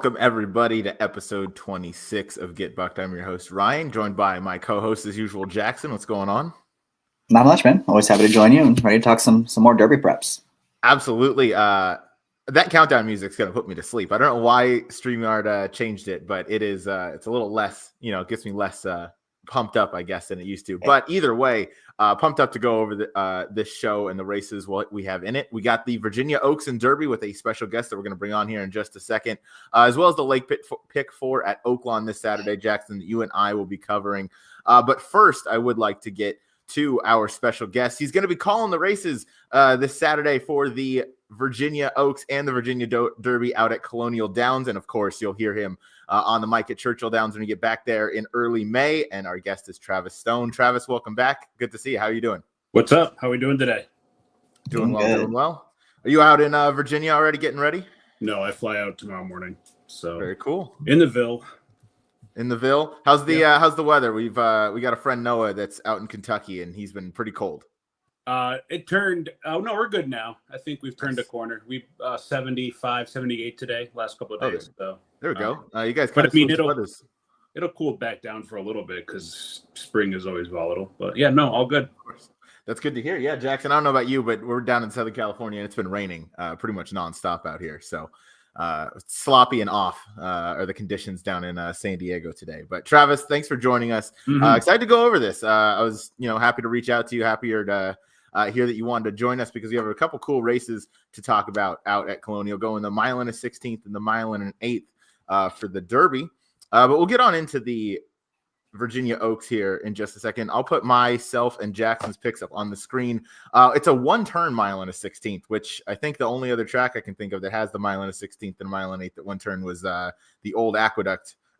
Welcome, everybody, to episode 26 of Get Bucked. I'm your host, Ryan, joined by my co-host, as usual, Jackson. What's going on? Not much, man. Always happy to join you and ready to talk some more Derby preps. Absolutely. That countdown music's going to put me to sleep. I don't know why StreamYard changed it, but it's a little less, it gets me less pumped up, I guess, than it used to. But either way, pumped up to go over this show and the races, what we have in it. We got the Virginia Oaks and Derby with a special guest that we're going to bring on here in just a second, as well as the Lake Pick 4 at Oaklawn this Saturday, Jackson, that you and I will be covering. But first, I would like to get to our special guest. He's going to be calling the races this Saturday for the Virginia Oaks and the Virginia Derby out at Colonial Downs. And of course, you'll hear him on the mic at Churchill Downs when we get back there in early May. And our guest is Travis Stone. Travis, welcome back. Good to see you. How are you doing? What's up? How are we doing today? Doing well. Are you out in Virginia already getting ready? No, I fly out tomorrow morning. So very cool. In the Ville. How's the weather? We got a friend Noah that's out in Kentucky, and he's been pretty cold. It turned. Oh no, we're good now. I think we've turned a corner. We 75, 78 today. Last couple of days. So there we go. You guys, but I mean, it'll cool back down for a little bit because spring is always volatile. But yeah, no, all good. That's good to hear. Yeah, Jackson. I don't know about you, but we're down in Southern California, and it's been raining pretty much nonstop out here. So. Sloppy and off are the conditions down in San Diego today. But Travis, thanks for joining us. Excited to go over this. I was happy to reach out to you, happier to hear that you wanted to join us because we have a couple cool races to talk about out at Colonial, going the mile and a 16th and the mile and an 8th for the Derby. But we'll get on into the Virginia Oaks here in just a second. I'll put myself and Jackson's picks up on the screen. It's a one-turn mile and a 16th, which I think the only other track I can think of that has the mile and a 16th and a mile and 8th at one turn was the old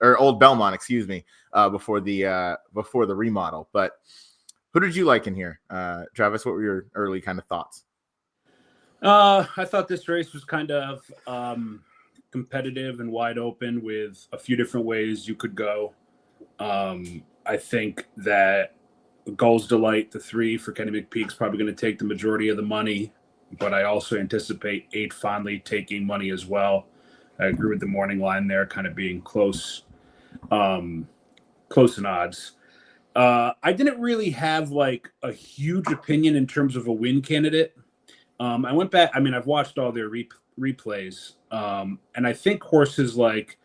Old Belmont, excuse me, before the remodel. But who did you like in here, Travis? What were your early kind of thoughts? I thought this race was kind of competitive and wide open with a few different ways you could go. I think that Gull's Delight, the 3 for Kenny McPeak, is probably going to take the majority of the money, but I also anticipate 8 Fondly taking money as well. I agree with the morning line there, kind of being close in odds. I didn't really have like a huge opinion in terms of a win candidate. I went back. I mean, I've watched all their replays, and I think horses like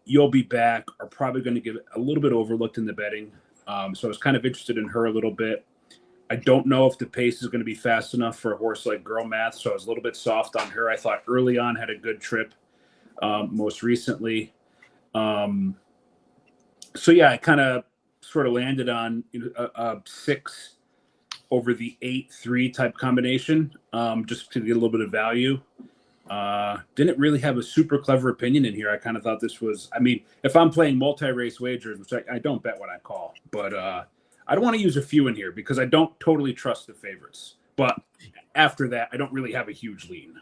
You'll Be Back are probably going to get a little bit overlooked in the betting. So I was kind of interested in her a little bit. I don't know if the pace is going to be fast enough for a horse like Girl Math, so I was a little bit soft on her. I thought early on had a good trip most recently. So yeah, I kind of sort of landed on a 6 over the 8-3 type combination just to get a little bit of value. Didn't really have a super clever opinion in here. I kind of thought this was, I mean, if I'm playing multi-race wagers, which I don't bet what I call, but I don't want to use a few in here because I don't totally trust the favorites. But after that, I don't really have a huge lean.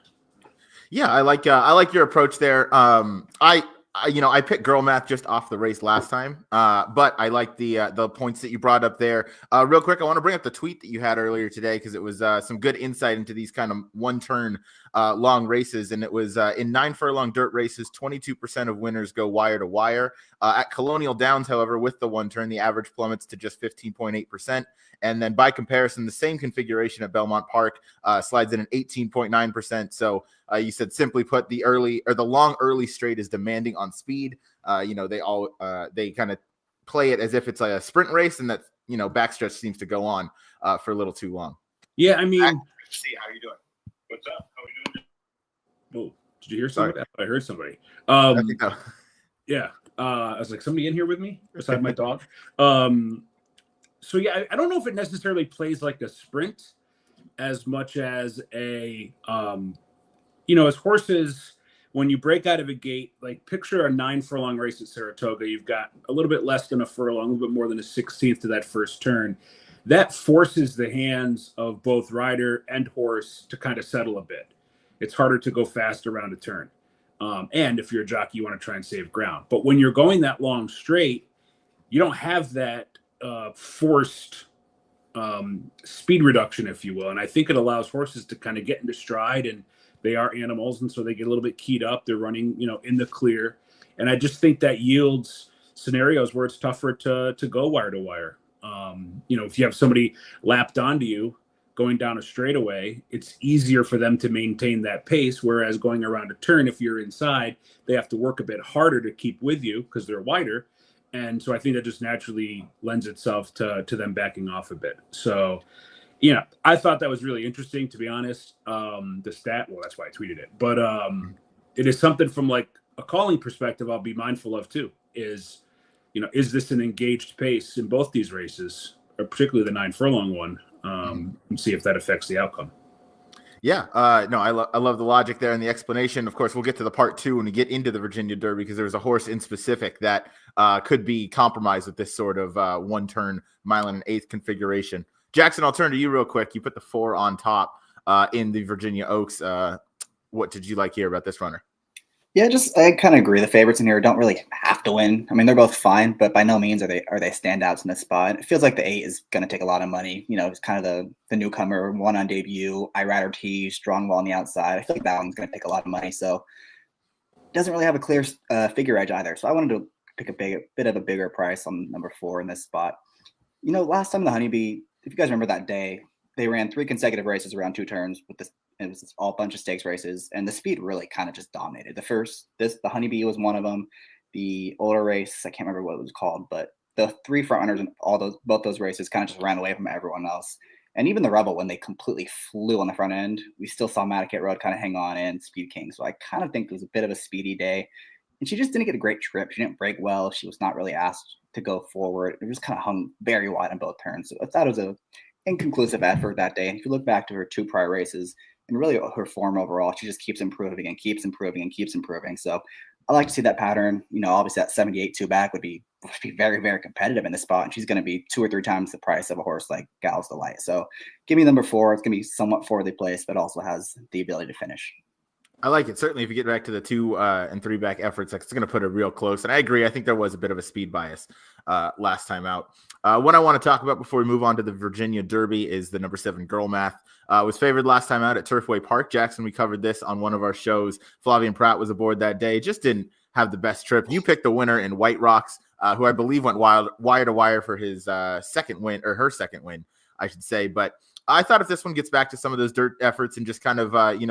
Yeah, I like your approach there. I picked Girl Math just off the race last time, but I like the points that you brought up there. Real quick, I want to bring up the tweet that you had earlier today because it was some good insight into these kind of one-turn long races, and it was in 9 furlong dirt races, 22% of winners go wire to wire. At Colonial Downs, however, with the one-turn, the average plummets to just 15.8%, and then by comparison, the same configuration at Belmont Park slides in an 18.9%. So you said, simply put, the long early straight is demanding on speed. They kind of play it as if it's like a sprint race, and that backstretch seems to go on for a little too long. Yeah, I mean, see how you doing. What's up? How are you doing? Oh, did you hear somebody? I heard somebody. I think so. Yeah, I was like, somebody in here with me beside my dog. So yeah, I don't know if it necessarily plays like a sprint as much as a as horses, when you break out of a gate, like picture a 9 furlong race at Saratoga, you've got a little bit less than a furlong, a little bit more than a 16th to that first turn. That forces the hands of both rider and horse to kind of settle a bit. It's harder to go fast around a turn. And if you're a jockey, you want to try and save ground. But when you're going that long straight, you don't have that forced speed reduction, if you will. And I think it allows horses to kind of get into stride and they are animals, and so they get a little bit keyed up. They're running, in the clear, and I just think that yields scenarios where it's tougher to go wire to wire. If you have somebody lapped onto you going down a straightaway, it's easier for them to maintain that pace. Whereas going around a turn, if you're inside, they have to work a bit harder to keep with you because they're wider. And so I think that just naturally lends itself to them backing off a bit. So, I thought that was really interesting, to be honest. The stat, well, that's why I tweeted it. But it is something from like a calling perspective I'll be mindful of too, is this an engaged pace in both these races, or particularly the 9 furlong one, and see if that affects the outcome. Yeah, no, I love the logic there and the explanation. Of course, we'll get to the part 2 when we get into the Virginia Derby, because there's a horse in specific that could be compromised with this sort of 1-turn mile and an eighth configuration. Jackson, I'll turn to you real quick. You put the 4 on top in the Virginia Oaks. What did you like here about this runner? Yeah, I kind of agree. The favorites in here don't really have to win. I mean, they're both fine, but by no means are they standouts in this spot. It feels like the 8 is going to take a lot of money. It's kind of the newcomer, one on debut, I Rider T, strong ball on the outside. I feel like that one's going to take a lot of money. So it doesn't really have a clear figure edge either. So I wanted to pick a bit of a bigger price on number 4 in this spot. Last time the Honeybee, if you guys remember that day, they ran 3 consecutive races around 2 turns with this. It was all bunch of stakes races, and the speed really kind of just dominated. The Honeybee was one of them. The older race, I can't remember what it was called, but the 3 front runners in both those races kind of just ran away from everyone else. And even the Rebel, when they completely flew on the front end, we still saw Madaket Road kind of hang on and Speed King. So I kind of think it was a bit of a speedy day. And she just didn't get a great trip. She didn't break well. She was not really asked to go forward. It just kind of hung very wide on both turns. So I thought it was an inconclusive effort that day. And if you look back to her 2 prior races, and really her form overall, she just keeps improving and keeps improving and keeps improving. So I like to see that pattern. Obviously that 78-2 back would be very, very competitive in this spot. And she's going to be 2 or 3 times the price of a horse like Gal's Delight. So give me number 4. It's going to be somewhat forwardly placed, but also has the ability to finish. I like it. Certainly, if you get back to the 2 and 3 back efforts, it's going to put it real close. And I agree. I think there was a bit of a speed bias last time out. What I want to talk about before we move on to the Virginia Derby is the number 7 Girl Math. Was favored last time out at Turfway Park. Jackson, we covered this on one of our shows. Flavian Pratt was aboard that day. Just didn't have the best trip. You picked the winner in White Rocks, who I believe went wire to wire for his second win, or her second win, I should say. But I thought if this one gets back to some of those dirt efforts and just kind of,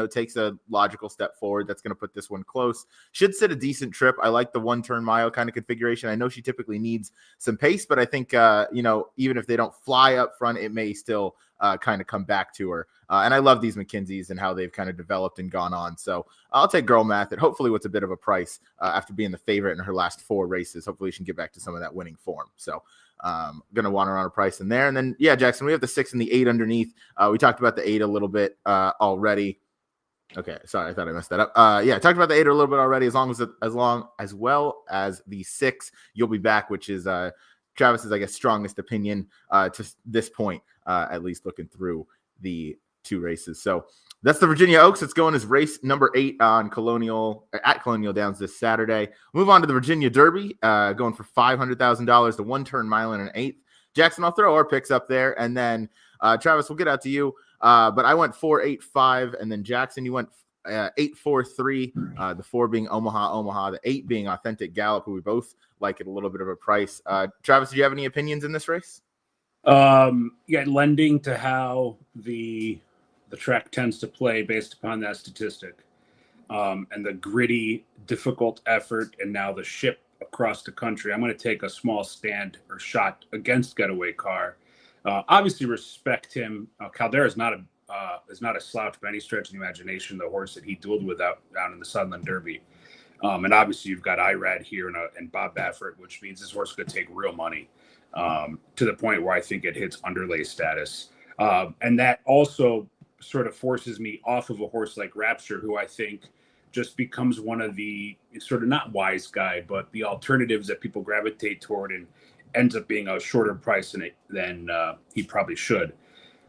takes a logical step forward, that's going to put this one close. Should sit a decent trip. I like the 1-turn mile kind of configuration. I know she typically needs some pace, but I think, even if they don't fly up front, it may still kind of come back to her. And I love these McKinseys and how they've kind of developed and gone on. So I'll take Girl Math at hopefully what's a bit of a price after being the favorite in her last 4 races. Hopefully she can get back to some of that winning form. So going to want her on a price in there. And then, yeah, Jackson, we have the 6 and the 8 underneath. We talked about the 8 a little bit already. Okay, sorry, I thought I messed that up. Talked about the 8 a little bit already. As well as the 6, you'll be back, which is Travis's, I guess, strongest opinion to this point, at least looking through the 2 races. So that's the Virginia Oaks. It's going as race number 8 on Colonial Downs this Saturday. Move on to the Virginia Derby, going for $500,000, the 1-turn mile and an eighth. Jackson, I'll throw our picks up there, and then Travis, we'll get out to you. But I went 4-8-5, and then Jackson, you went 8-4-3. The 4 being Omaha, the 8 being Authentic Gallop, who we both like at a little bit of a price. Travis, do you have any opinions in this race? Lending to how the track tends to play based upon that statistic, and the gritty, difficult effort, and now the ship across the country. I'm going to take a small stand or shot against Getaway Car. Obviously, respect him. Caldera is not a slouch by any stretch of the imagination. The horse that he dueled with down in the Sunland Derby, and obviously you've got Irad here and Bob Baffert, which means this horse could take real money. To the point where I think it hits underlay status. And that also sort of forces me off of a horse like Rapture, who I think just becomes one of the sort of not wise guy, but the alternatives that people gravitate toward, and ends up being a shorter price than he probably should.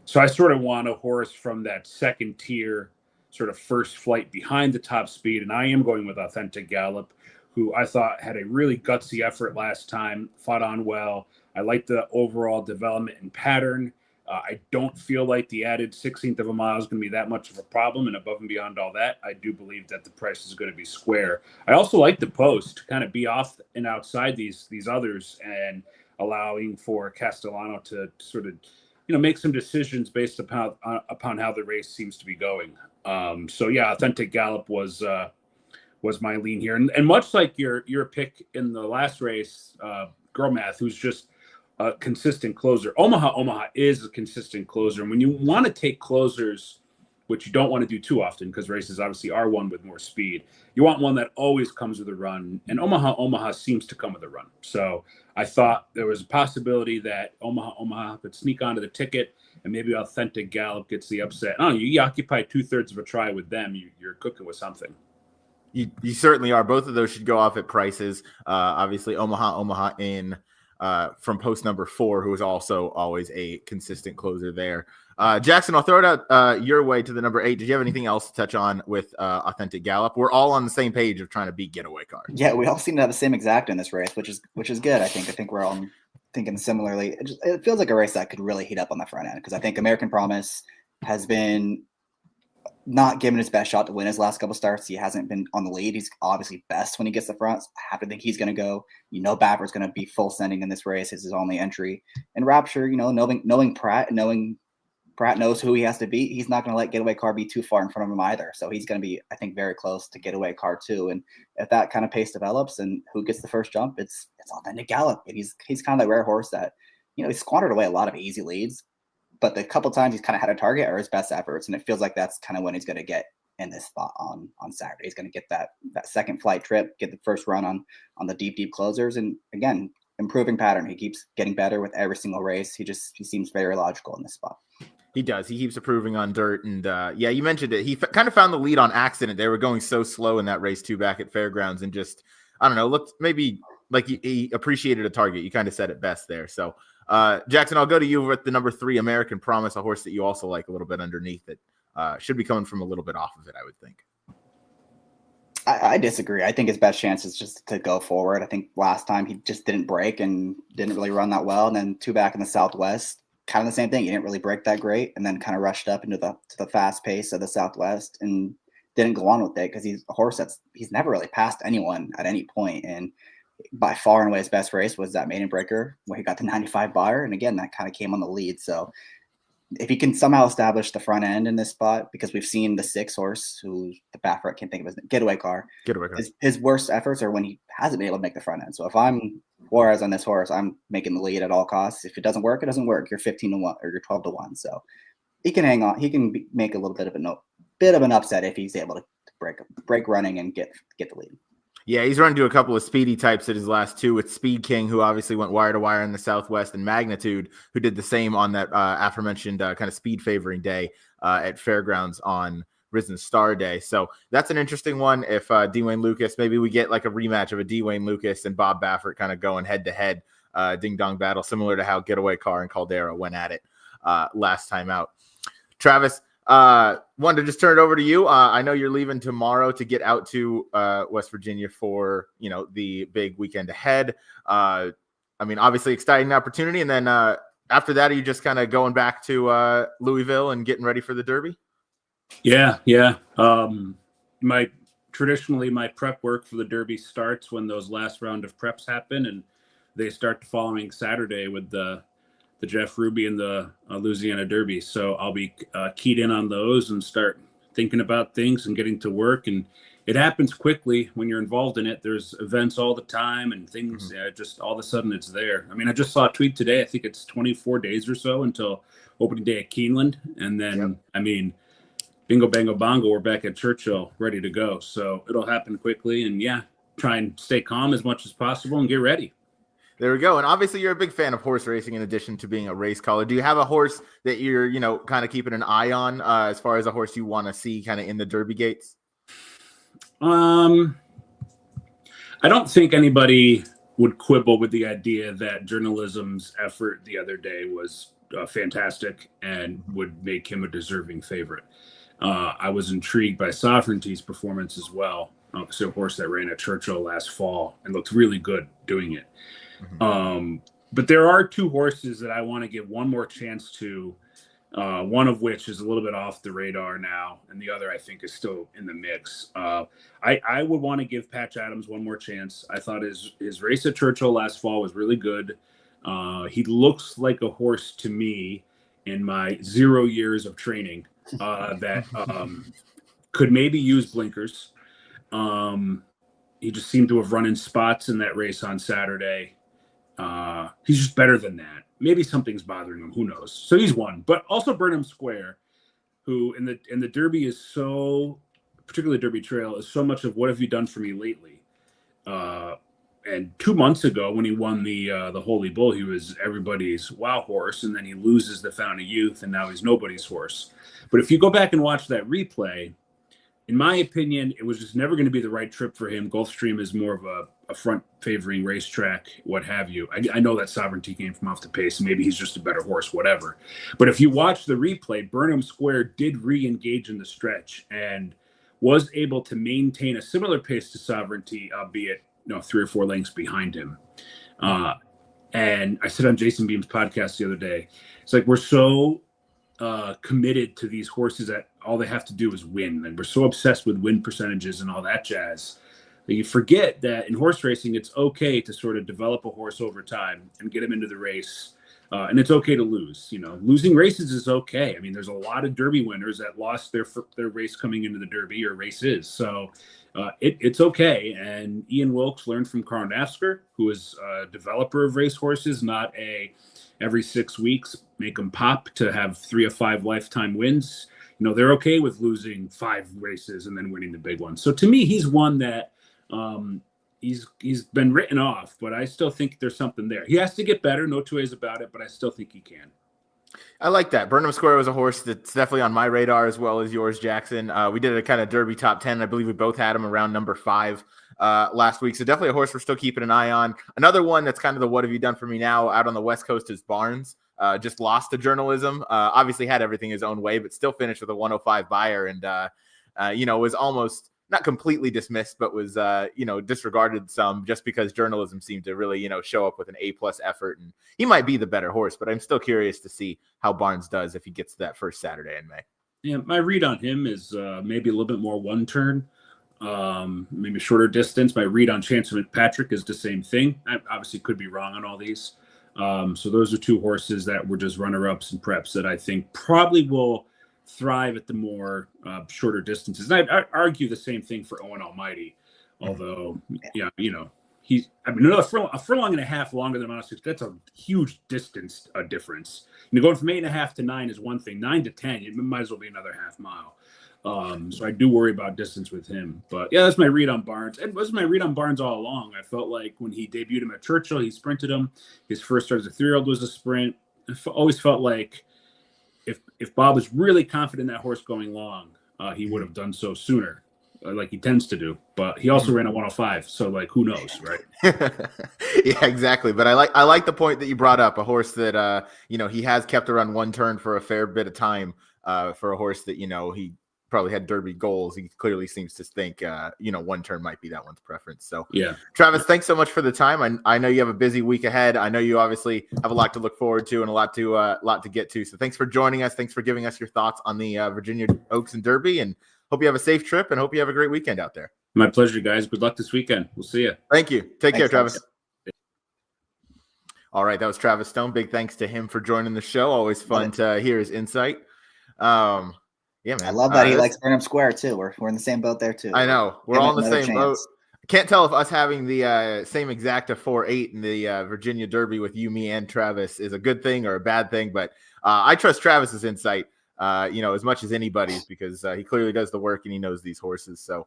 So I sort of want a horse from that second tier, sort of first flight behind the top speed. And I am going with Authentic Gallop, who I thought had a really gutsy effort last time, fought on well. I like the overall development and pattern. I don't feel like the added 16th of a mile is going to be that much of a problem. And above and beyond all that, I do believe that the price is going to be square. I also like the post to kind of be off and outside these others and allowing for Castellano to sort of, make some decisions based upon how the race seems to be going. So yeah, Authentic Gallop was my lean here, and much like your pick in the last race, Girl Math, who's just a consistent closer. Omaha is a consistent closer, and when you want to take closers, which you don't want to do too often because races obviously are won with more speed, you want one that always comes with a run, and Omaha seems to come with a run. So I thought there was a possibility that Omaha could sneak onto the ticket, and maybe Authentic Gallop gets the upset. Oh, you occupy 2/3 of a try with them, you're cooking with something. You certainly are. Both of those should go off at prices. Obviously, Omaha in from post number 4, who is also always a consistent closer there. Jackson, I'll throw it out your way to the number 8. Did you have anything else to touch on with Authentic Gallop? We're all on the same page of trying to beat Getaway Car. Yeah, we all seem to have the same exact in this race, which is good. I think we're all thinking similarly. It feels like a race that could really heat up on the front end because I think American Promise has been not given his best shot to win his last couple starts. He hasn't been on the lead. He's obviously best when he gets the front. I have to think he's going to go. Baffert's going to be full sending in this race. It's his only entry. And Rapture, knowing Pratt, knowing Pratt knows who he has to beat, he's not going to let Getaway Car be too far in front of him either. So he's going to be, I think, very close to Getaway Car too. And if that kind of pace develops and who gets the first jump, it's Authentic Gallop. And he's kind of the rare horse that, he squandered away a lot of easy leads. But the couple times he's kind of had a target are his best efforts. And it feels like that's kind of when he's going to get in this spot on Saturday. He's going to get that second flight trip, get the first run on the deep closers. And again, improving pattern. He keeps getting better with every single race. He seems very logical in this spot. He does. He keeps improving on dirt. And yeah, you mentioned it. He kind of found the lead on accident. They were going so slow in that race too back at Fairgrounds and just, I don't know, looked maybe like he appreciated a target. You kind of said it best there. So Jackson, I'll go to you with the number 3, American Promise, a horse that you also like a little bit underneath it. Should be coming from a little bit off of it, I would think. I disagree. I think his best chance is just to go forward. I think last time he just didn't break and didn't really run that well. And then 2 back in the Southwest, kind of the same thing. He didn't really break that great and then kind of rushed up into the fast pace of the Southwest and didn't go on with it because he's a horse he's never really passed anyone at any point. And by far and away his best race was that maiden breaker where he got the 95 bar. And again, that kind of came on the lead. So if he can somehow establish the front end in this spot, because we've seen the 6 horse who the Baffer, I can't think of his Getaway Car. His worst efforts are when he hasn't been able to make the front end. So if I'm Juarez on this horse, I'm making the lead at all costs. If it doesn't work, it doesn't work. You're 15-1 or you're 12-1. So he can hang on. He can make a little bit of an upset if he's able to break running and get the lead. Yeah, he's run into a couple of speedy types at his last 2 with Speed King, who obviously went wire to wire in the Southwest, and Magnitude, who did the same on that aforementioned kind of speed favoring day at Fairgrounds on Risen Star Day. So that's an interesting one. If Dwayne Lucas, maybe we get like a rematch of a Dwayne Lucas and Bob Baffert kind of going head to head, ding dong battle, similar to how Getaway Car and Caldera went at it last time out. Travis, wanted to just turn it over to you. I know you're leaving tomorrow to get out to West Virginia for, the big weekend ahead. I mean, obviously exciting opportunity. And then after that, are you just kind of going back to Louisville and getting ready for the Derby? Yeah. Traditionally my prep work for the Derby starts when those last round of preps happen, and they start the following Saturday with the Jeff Ruby and the Louisiana Derby. So I'll be keyed in on those and start thinking about things and getting to work. And it happens quickly when you're involved in it. There's events all the time and things, just all of a sudden it's there. I mean, I just saw a tweet today. I think it's 24 days or so until opening day at Keeneland. And then, I mean, bingo, bango, bongo, we're back at Churchill ready to go. So it'll happen quickly. And try and stay calm as much as possible and get ready. There we go. And obviously you're a big fan of horse racing in addition to being a race caller. Do you have a horse that you're, kind of keeping an eye on as far as a horse you want to see kind of in the Derby gates? I don't think anybody would quibble with the idea that journalism's effort the other day was fantastic and would make him a deserving favorite. I was intrigued by Sovereignty's performance as well. It's a horse that ran at Churchill last fall and looked really good doing it. But there are two horses that I want to give one more chance to. One of which is a little bit off the radar now, and the other I think is still in the mix. I would want to give Patch Adams one more chance. I thought his race at Churchill last fall was really good. He looks like a horse to me in my 0 years of training that could maybe use blinkers. He just seemed to have run in spots in that race on Saturday. He's just better than that. Maybe something's bothering him. Who knows? So he's one. But also Burnham Square, who in the Derby is so, particularly Derby Trail, is so much of what have you done for me lately? And 2 months ago, when he won the Holy Bull, he was everybody's wow horse, and then he loses the Fountain of Youth, and now he's nobody's horse. But if you go back and watch that replay, in my opinion, it was just never going to be the right trip for him. Gulfstream is more of a front favoring racetrack, what have you. I know that Sovereignty came from off the pace, and maybe he's just a better horse, whatever. But if you watch the replay, Burnham Square did re-engage in the stretch and was able to maintain a similar pace to Sovereignty, albeit 3 or 4 lengths behind him. And I said on Jason Beam's podcast the other day, it's like we're so committed to these horses that all they have to do is win. And we're so obsessed with win percentages and all that jazz that you forget that in horse racing, it's okay to sort of develop a horse over time and get him into the race. And it's okay to lose. Losing races is okay. I mean, there's a lot of Derby winners that lost their race coming into the Derby or races. So it's okay. And Ian Wilkes learned from Carl Nafsker, who is a developer of race horses, not every 6 weeks make them pop to have 3 of 5 lifetime wins. They're okay with losing 5 races and then winning the big one. So to me, he's one that he's been written off, but I still think there's something there. He has to get better, no 2 ways about it, but I still think he can. I like that. Burnham Square was a horse that's definitely on my radar as well as yours, Jackson. We did a kind of Derby top 10. I believe we both had him around number 5 last week. So definitely a horse we're still keeping an eye on. Another one that's kind of the what have you done for me now out on the West Coast is Barnes. Just lost to journalism. Obviously had everything his own way, but still finished with a 105 buyer and, was almost not completely dismissed, but was, disregarded some just because journalism seemed to really, show up with an A+ effort. And he might be the better horse, but I'm still curious to see how Barnes does if he gets to that first Saturday in May. Yeah, my read on him is maybe a little bit more one turn, maybe shorter distance. My read on Chancellor Patrick is the same thing. I obviously could be wrong on all these. So those are 2 horses that were just runner-ups and preps that I think probably will thrive at the more shorter distances. And I argue the same thing for Owen Almighty, although, a furlong and a half longer than Mono 6, that's a huge distance difference. Going from 8.5 to 9 is one thing. 9 to 10, it might as well be another half mile. So I do worry about distance with him. But yeah, that's my read on Barnes. It was my read on Barnes all along. I felt like when he debuted him at Churchill, he sprinted him. His first start as a 3-year-old was a sprint. I always felt like if Bob was really confident in that horse going long, he would have done so sooner, like he tends to do. But he also ran a 105, so who knows, right? Yeah, exactly. But I like the point that you brought up. A horse that he has kept around one turn for a fair bit of time. For a horse that he probably had Derby goals. He clearly seems to think, one turn might be that one's preference. So, yeah. Travis, thanks so much for the time. I know you have a busy week ahead. I know you obviously have a lot to look forward to and a lot to get to. So, thanks for joining us. Thanks for giving us your thoughts on the Virginia Oaks and Derby. And hope you have a safe trip and hope you have a great weekend out there. My pleasure, guys. Good luck this weekend. We'll see you. Thank you. Take care, Travis. All right, that was Travis Stone. Big thanks to him for joining the show. Always fun to hear his insight. Yeah, man. I love that he likes Burnham Square too. We're in the same boat there too. I know. We're all in the same boat. Can't tell if us having the same exact 4-8 in the Virginia Derby with you, me, and Travis is a good thing or a bad thing. But I trust Travis's insight, as much as anybody's because he clearly does the work and he knows these horses. So,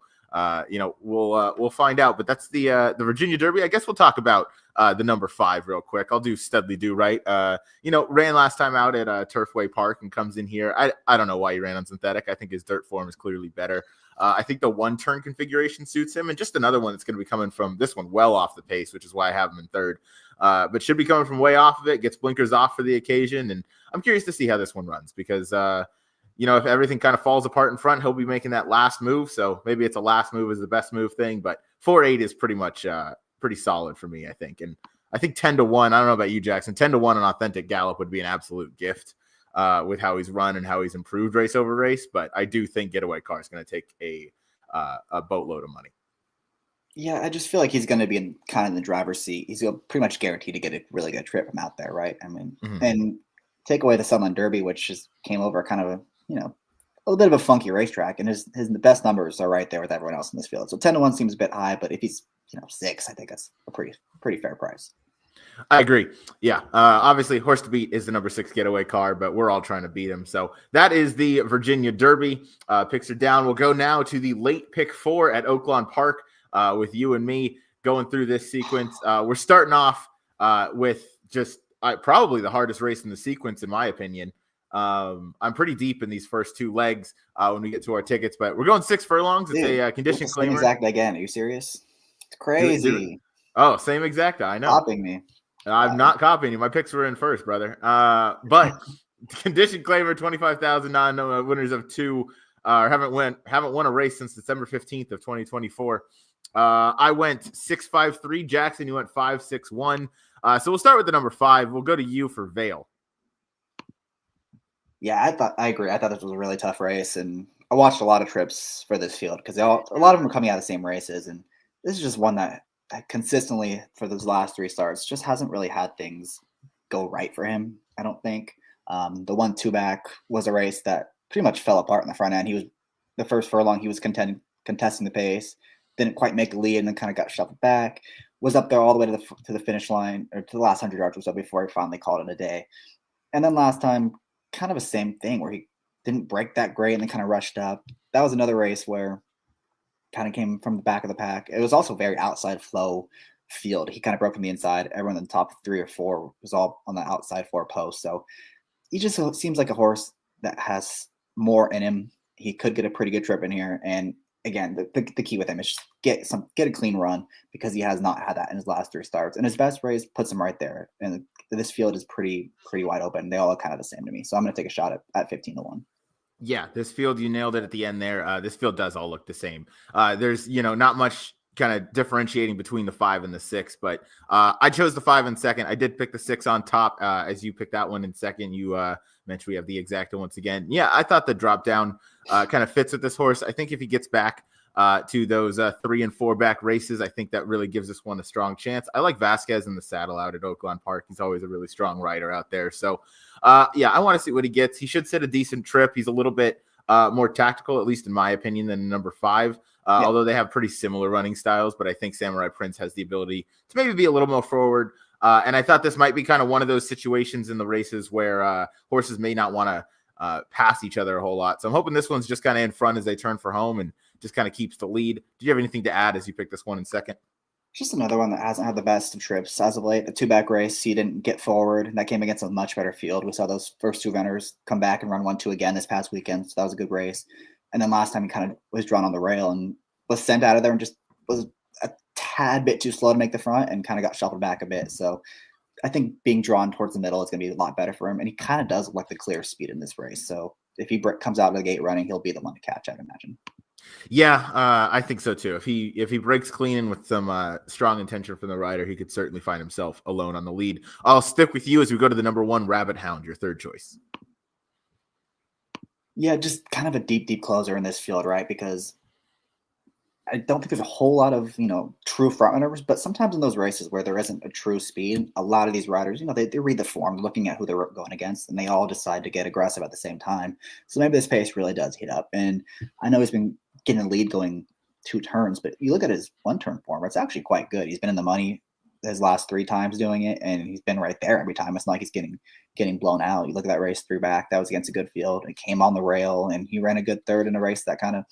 we'll find out. But that's the Virginia Derby. I guess we'll talk about the number 5 real quick. I'll do Studley Do Right. Ran last time out at Turfway Park and comes in here. I don't know why he ran on synthetic. I think his dirt form is clearly better. I think the one-turn configuration suits him. And just another one that's going to be coming from this one well off the pace, which is why I have him in 3rd. But should be coming from way off of it, gets blinkers off for the occasion. And I'm curious to see how this one runs because, if everything kind of falls apart in front, he'll be making that last move. So maybe it's a last move is the best move thing. But 4-8 is pretty much pretty solid for me, I think. And I think 10-1. I don't know about you, Jackson. 10-1 on Authentic Gallop would be an absolute gift with how he's run and how he's improved race over race. But I do think Getaway Car is going to take a boatload of money. Yeah, I just feel like he's going to be in kind of the driver's seat. He's pretty much guaranteed to get a really good trip from out there, right? I mean, and take away the Sunland Derby, which just came over kind of a little bit of a funky racetrack, and his best numbers are right there with everyone else in this field. So 10-1 seems a bit high, but if he's 6, I think that's a pretty fair price. I agree. Yeah. Obviously, Horse to Beat is the number 6 Getaway Car, but we're all trying to beat him. So that is the Virginia Derby. Picks are down. We'll go now to the late pick 4 at Oaklawn Park with you and me going through this sequence. We're starting off with just probably the hardest race in the sequence, in my opinion. I'm pretty deep in these first 2 legs when we get to our tickets, but we're going 6 furlongs. It's a condition claimer. Same exact again. Are you serious? It's crazy. Oh, same exact. I know. Copying me. I'm not copying you. My picks were in first, brother. But condition claimer, 25,000 winners of 2 haven't won a race since December 15th of 2024. I went 6-5-3. Jackson, you went 5-6-1. So we'll start with the number 5. We'll go to you for Vail. Yeah, I agree. I thought this was a really tough race, and I watched a lot of trips for this field because a lot of them are coming out of the same races, and this is just one that consistently for those last 3 starts just hasn't really had things go right for him. I don't think the 1-2 back was a race that pretty much fell apart in the front end. He was the first furlong. He was contesting the pace, didn't quite make the lead, and then kind of got shuffled back. Was up there all the way to the finish line, or to the last 100 yards or so before he finally called it a day. And then last time, kind of the same thing where he didn't break that great and then kind of rushed up. That was another race where kind of came from the back of the pack. It was also very outside flow field. He kind of broke from the inside. Everyone in the top 3 or 4 was all on the outside 4 posts. So he just seems like a horse that has more in him. He could get a pretty good trip in here. And again, the key with him is just get a clean run, because he has not had that in his last 3 starts. And his best race puts him right there. And this field is pretty wide open. They all look kind of the same to me. So I'm going to take a shot at 15-1. Yeah, this field, you nailed it at the end there. This field does all look the same. There's, not much kind of differentiating between the 5 and the 6, but I chose the 5 in second. I did pick the 6 on top as you picked that one in second. You mentioned we have the exacta once again. Yeah, I thought the drop down kind of fits with this horse. I think if he gets back to those 3 and 4 back races, I think that really gives this one a strong chance. I like Vasquez in the saddle out at Oaklawn Park. He's always a really strong rider out there. So, I want to see what he gets. He should set a decent trip. He's a little bit more tactical, at least in my opinion, than number 5. Although they have pretty similar running styles, but I think Samurai Prince has the ability to maybe be a little more forward. And I thought this might be kind of one of those situations in the races where horses may not want to pass each other a whole lot. So I'm hoping this one's just kind of in front as they turn for home and just kind of keeps the lead. Do you have anything to add as you pick this one in second? Just another one that hasn't had the best of trips as of late. The 2-back race, he didn't get forward. And that came against a much better field. We saw those first 2 runners come back and run 1-2 again this past weekend. So that was a good race. And then last time he kind of was drawn on the rail and was sent out of there and just was a tad bit too slow to make the front and kind of got shuffled back a bit. So I think being drawn towards the middle is going to be a lot better for him. And he kind of does look like the clear speed in this race. So if he comes out of the gate running, he'll be the one to catch, I'd imagine. Yeah, I think so too. If he breaks clean and with some strong intention from the rider, he could certainly find himself alone on the lead. I'll stick with you as we go to the number 1 Rabbit Hound, your third choice. Yeah, just kind of a deep closer in this field, right? Because I don't think there's a whole lot of, true front runners, but sometimes in those races where there isn't a true speed, a lot of these riders, they read the form, looking at who they're going against, and they all decide to get aggressive at the same time. So maybe this pace really does heat up. And I know he's been getting a lead going 2 turns, but you look at his 1-turn form, it's actually quite good. He's been in the money his last 3 times doing it, and he's been right there every time. It's not like he's getting blown out. You look at that race 3 back, that was against a good field. It came on the rail, and he ran a good third in a race that kind of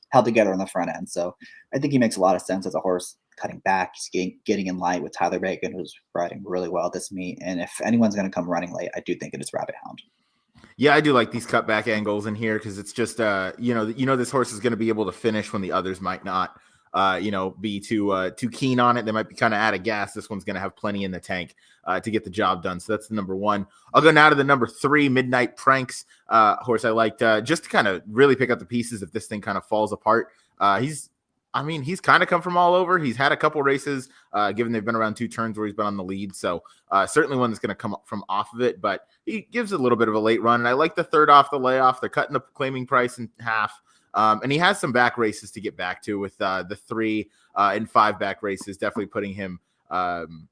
held together on the front end. So I think he makes a lot of sense as a horse cutting back. He's getting in light with Tyler Bacon, who's riding really well this meet. And if anyone's going to come running late, I do think it is Rabbit Hound. Yeah, I do like these cutback angles in here because it's just, this horse is going to be able to finish when the others might not, be too keen on it. They might be kind of out of gas. This one's going to have plenty in the tank to get the job done. So that's the number 1. I'll go now to the number 3, Midnight Pranks horse. I liked just to kind of really pick up the pieces if this thing kind of falls apart. He's kind of come from all over. He's had a couple races given they've been around 2 turns where he's been on the lead. So certainly one that's going to come up from off of it, but he gives a little bit of a late run. And I like the third off the layoff. They're cutting the claiming price in half. And he has some back races to get back to with the 3 and 5 back races, definitely putting him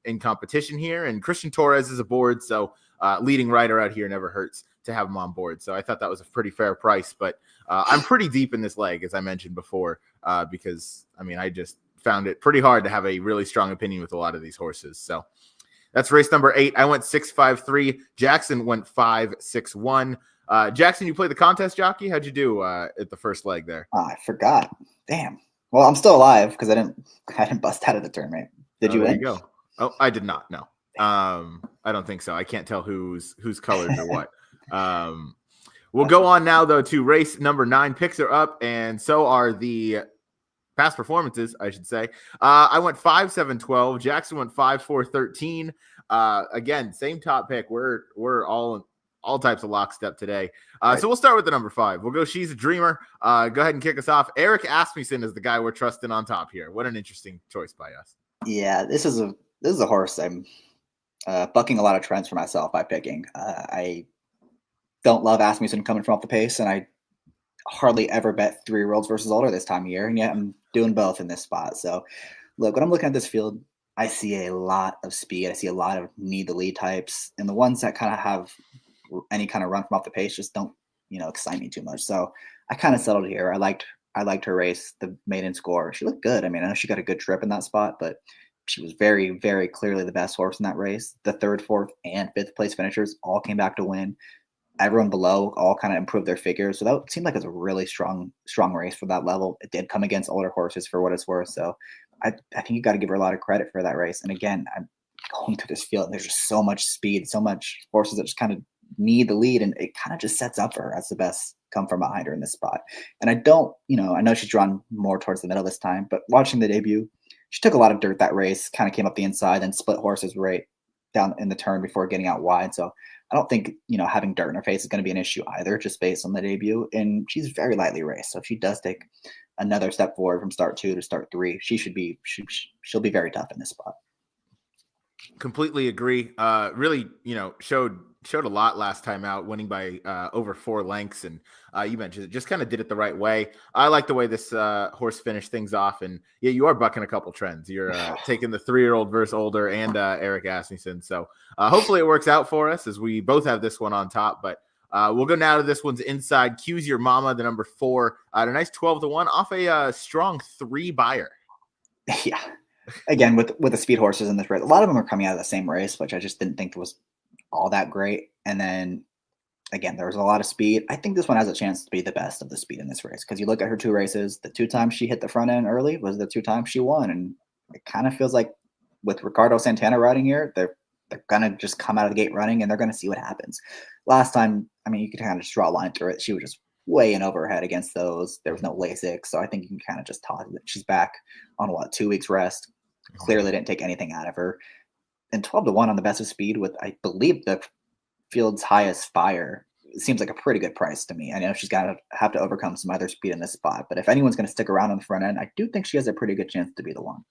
in competition here. And Christian Torres is aboard, so leading rider out here never hurts to have him on board. So I thought that was a pretty fair price, but I'm pretty deep in this leg, as I mentioned before, because I just found it pretty hard to have a really strong opinion with a lot of these horses. So that's race number 8. I went 6-5-3. Jackson went 5-6-1. Jackson, you played the contest jockey. How'd you do at the first leg there? I forgot. Damn. Well, I'm still alive because I didn't bust out of the tournament. Did you win? There you go. Oh, I did not. No. I don't think so. I can't tell who's colors or what. We'll go on now though to race number 9. Picks are up, and so are the past performances, I should say. I went 5-7-12. Jackson went 5-4-13. Again, same top pick. We're all types of lockstep today. Right. So we'll start with the number 5. We'll go She's a Dreamer. Go ahead and kick us off. Eric Asmussen is the guy we're trusting on top here. What an interesting choice by us. Yeah, this is a horse I'm bucking a lot of trends for myself by picking. I don't love Asmussen coming from off the pace, and I hardly ever bet 3-year-olds versus older this time of year, and yet I'm doing both in this spot. So look, when I'm looking at this field, I see a lot of speed. I see a lot of need the lead types, and the ones that kind of have any kind of run from off the pace just don't, excite me too much. So I kind of settled here. I liked her race, the maiden score. She looked good. I know she got a good trip in that spot, but she was very, very clearly the best horse in that race. The 3rd, 4th, and 5th place finishers all came back to win. Everyone below all kind of improved their figures. So that seemed like it was a really strong race for that level. It did come against older horses for what it's worth. So I think you got to give her a lot of credit for that race. And again, I'm going through this field, and there's just so much speed, so much horses that just kind of need the lead, and it kind of just sets up for her as the best come from behind her in this spot. And I don't, I know she's drawn more towards the middle this time, but watching the debut, she took a lot of dirt that race, kind of came up the inside and split horses right down in the turn before getting out wide. So I don't think, having dirt in her face is going to be an issue either, just based on the debut. And she's very lightly raced. So if she does take another step forward from start 2 to start 3, she'll be very tough in this spot. Completely agree. Really, showed a lot last time out, winning by over 4 lengths. And you mentioned it, just kind of did it the right way. I like the way this horse finished things off. And yeah, you are bucking a couple trends. You're taking the 3-year-old versus older and Eric Asmussen. So hopefully it works out for us, as we both have this one on top. But we'll go now to this one's inside. Q's Your Mama, the number 4, at a nice 12-1 off a strong 3 buyer. Yeah. Again, with the speed horses in this race, a lot of them are coming out of the same race, which I just didn't think was all that great. And then again, there was a lot of speed. I think this one has a chance to be the best of the speed in this race, because you look at her 2 races, the 2 times she hit the front end early was the 2 times she won. And it kind of feels like with Ricardo Santana riding here, they're gonna just come out of the gate running, and they're gonna see what happens. Last time, you could kind of just draw a line through it. She was just way in over her head against those. There was no LASIK, so I think you can kind of just toss it. She's back on 2 weeks rest. Clearly didn't take anything out of her. And 12-1 on the best of speed with, I believe, the field's highest fire. It seems like a pretty good price to me. I know she's got to have to overcome some other speed in this spot, but if anyone's going to stick around on the front end, I do think she has a pretty good chance to be the one.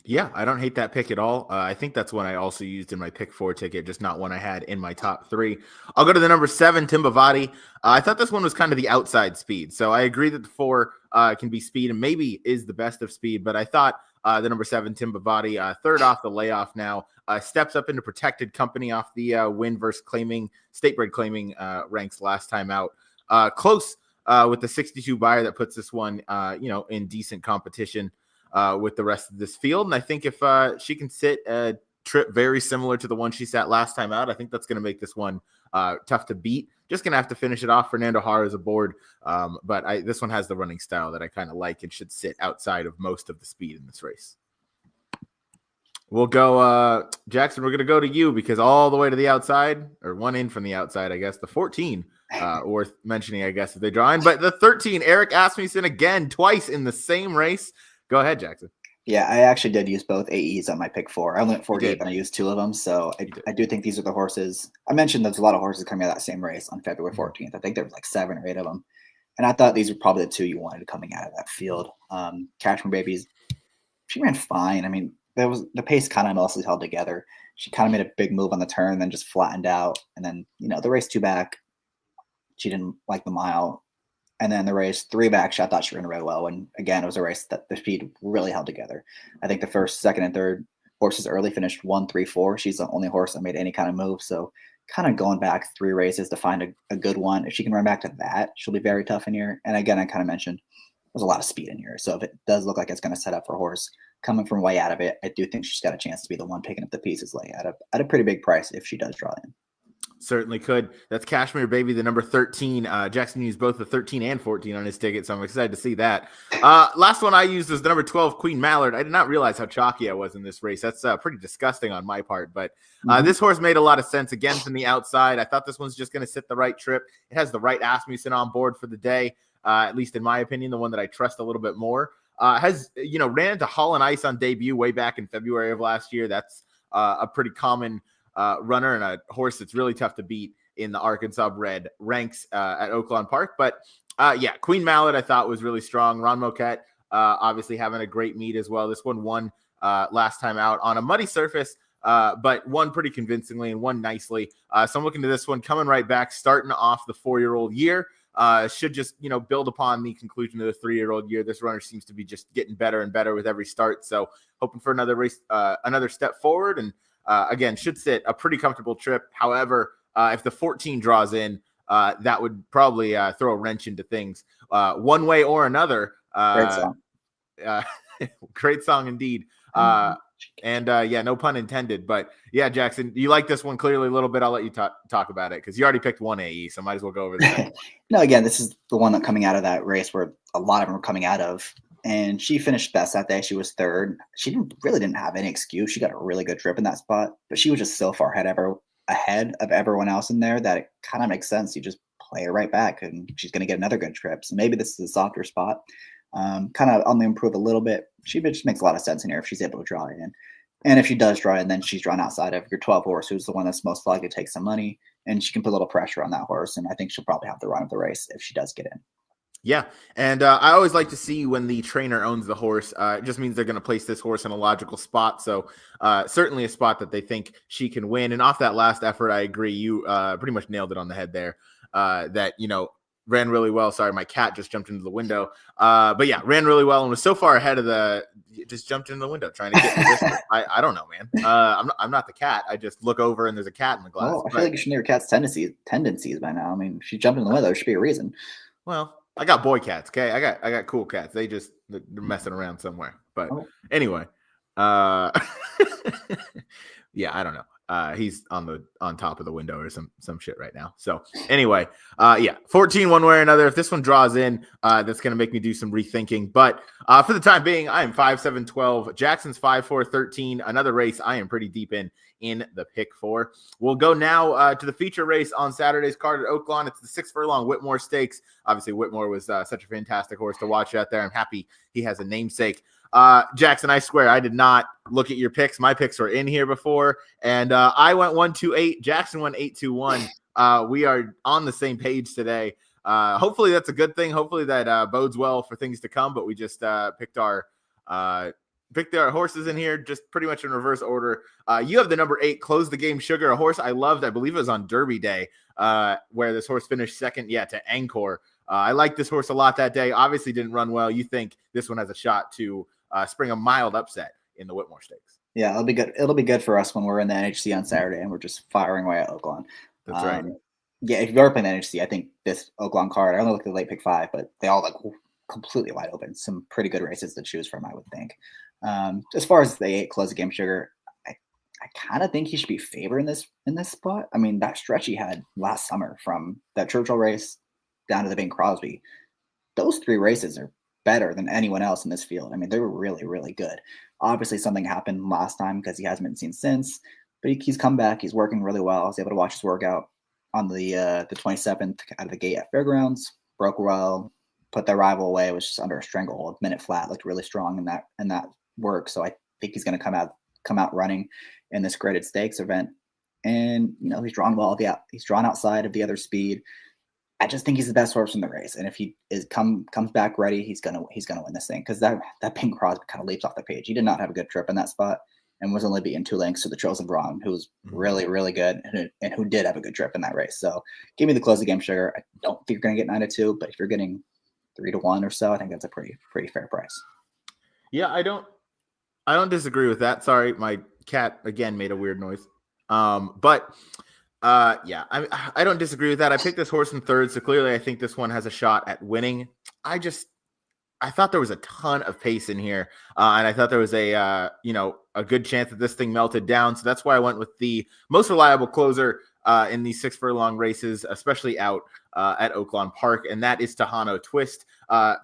Yeah, I don't hate that pick at all. I think that's one I also used in my pick 4 ticket, just not one I had in my top 3. I'll go to the number 7, Timbavati. I thought this one was kind of the outside speed. So I agree that the 4 can be speed and maybe is the best of speed, but I thought the number 7, Timbavati, 3rd off the layoff now, steps up into protected company off the win versus state bred claiming ranks last time out. Close with the 62 buyer that puts this one, in decent competition with the rest of this field. And I think if she can sit a trip very similar to the one she sat last time out, I think that's going to make this one tough to beat. Just going to have to finish it off. Fernando Hara is aboard. But this one has the running style that I kind of like and should sit outside of most of the speed in this race. We'll go, Jackson, we're going to go to you because all the way to the outside, or one in from the outside, I guess, the 14, worth mentioning, I guess, if they draw in. But the 13, Eric Asmussen, again, twice in the same race. Go ahead, Jackson. Yeah, I actually did use both AEs on my pick 4. I only went 4 deep and I used 2 of them. So I do think these are the horses. I mentioned there's a lot of horses coming out of that same race on February 14th. I think there was like 7 or 8 of them. And I thought these were probably the 2 you wanted coming out of that field. Catchman Babies, she ran fine. the pace kind of mostly held together. She kind of made a big move on the turn, then just flattened out. And then, the race 2 back, she didn't like the mile. And then the race 3 back, I thought she ran really well. And again, it was a race that the speed really held together. I think the first, second, and third horses early finished 1, 3, 4. She's the only horse that made any kind of move. So kind of going back 3 races to find a good one. If she can run back to that, she'll be very tough in here. And again, I kind of mentioned there's a lot of speed in here. So if it does look like it's going to set up for a horse coming from way out of it, I do think she's got a chance to be the one picking up the pieces late at a pretty big price if she does draw in. Certainly could. That's Cashmere Baby, the number 13. Jackson used both the 13 and 14 on his ticket, so I'm excited to see that. Last one I used was the number 12, Queen Mallard. I did not realize how chalky I was in this race. That's pretty disgusting on my part, but this horse made a lot of sense again from the outside. I thought this one's just going to sit the right trip. It has the right Asmussen on board for the day, at least in my opinion, the one that I trust a little bit more. Ran into Holland Ice on debut way back in February of last year. That's a pretty common runner and a horse that's really tough to beat in the Arkansas bred ranks at Oaklawn Park. But Queen Mallard I thought was really strong. Ron Moquette obviously having a great meet as well. This one won last time out on a muddy surface, but won pretty convincingly and won nicely. So I'm looking to this one coming right back, starting off the 4-year-old year. Should just, build upon the conclusion of the 3-year-old year. This runner seems to be just getting better and better with every start. So hoping for another race, another step forward. And again, should sit a pretty comfortable trip. However, if the 14 draws in, that would probably throw a wrench into things one way or another. Great song. Great song indeed. No pun intended. But yeah, Jackson, you like this one clearly a little bit. I'll let you talk about it because you already picked one AE, so might as well go over that. No, again, this is the one that coming out of that race where a lot of them were coming out of. And she finished best that day. She was third. She really didn't have any excuse. She got a really good trip in that spot, but she was just so far ahead of everyone else in there that it kind of makes sense. You just play her right back, and she's going to get another good trip. So maybe this is a softer spot, kind of on the improve a little bit. She just makes a lot of sense in here if she's able to draw it in. And if she does draw in, then she's drawn outside of your 12 horse, who's the one that's most likely to take some money, and she can put a little pressure on that horse. And I think she'll probably have the run of the race if she does get in. Yeah, and I always like to see when the trainer owns the horse. It just means they're going to place this horse in a logical spot. So certainly a spot that they think she can win. And off that last effort, I agree. You pretty much nailed it on the head there. Ran really well. Sorry, my cat just jumped into the window. But yeah, ran really well and was so far ahead of just jumped into the window trying to get to this. I don't know, man. I'm not the cat. I just look over and there's a cat in the glass. Oh, I feel like you should know your cat's tendencies by now. I mean, if she jumped in the window, there should be a reason. Well, I got boy cats. Okay. I got cool cats. They're messing around somewhere, but anyway, yeah, I don't know. He's on top of the window or some shit right now. So anyway, 14 one way or another. If this one draws in, that's going to make me do some rethinking, but for the time being, I am 5-7-12. Jackson's 5-4-13. Another race I am pretty deep in the pick for. We'll go now to the feature race on Saturday's card at Oaklawn. It's the 6 furlong Whitmore Stakes. Obviously, Whitmore was such a fantastic horse to watch out there. I'm happy he has a namesake. Jackson, I swear I did not look at your picks. My picks were in here before, and I went 1-2-8. Jackson went 8-2-1. We are on the same page today. Hopefully that's a good thing. Hopefully that bodes well for things to come. But we just picked our horses in here just pretty much in reverse order. You have the number 8, Close the Game Sugar, a horse I loved. I believe it was on Derby Day where this horse finished second, to Angkor. I liked this horse a lot that day. Obviously didn't run well. You think this one has a shot to spring a mild upset in the Whitmore Stakes? Yeah, it'll be good. It'll be good for us when we're in the NHC on Saturday and we're just firing away at Oaklawn. That's right. Yeah, if you've ever played the NHC, I think this Oaklawn card, I only looked at the late pick 5, but they all look completely wide open. Some pretty good races to choose from, I would think. As far as the 8, Close the Game Sugar, I kind of think he should be favored in this spot. I mean, that stretch he had last summer from that Churchill race down to the Bing Crosby, those 3 races are better than anyone else in this field. I mean, they were really, really good. Obviously, something happened last time because he hasn't been seen since, but he's come back. He's working really well. I was able to watch his workout on the 27th out of the gate at Fairgrounds. Broke well, put their rival away, was just under a stranglehold. Minute flat, looked really strong in that work. So I think he's going to come out running in this graded stakes event. And he's drawn well. He's drawn outside of the other speed. I just think he's the best horse in the race, and if he comes back ready, he's gonna win this thing. Because that Bing Crosby kind of leaps off the page. He did not have a good trip in that spot, and was only beaten 2 lengths to the Chosen Braun, who was really, really good and who did have a good trip in that race. So give me the close of the game sugar. I don't think you're gonna get 9-2, but if you're getting 3-1 or so, I think that's a pretty fair price. Yeah, I don't disagree with that. Sorry, my cat again made a weird noise. But yeah, I don't disagree with that. I picked this horse in third, so clearly I think this one has a shot at winning. I thought there was a ton of pace in here, and I thought there was a good chance that this thing melted down. So that's why I went with the most reliable closer in these 6 furlong races, especially out at Oaklawn Park, and that is Tejano Twist.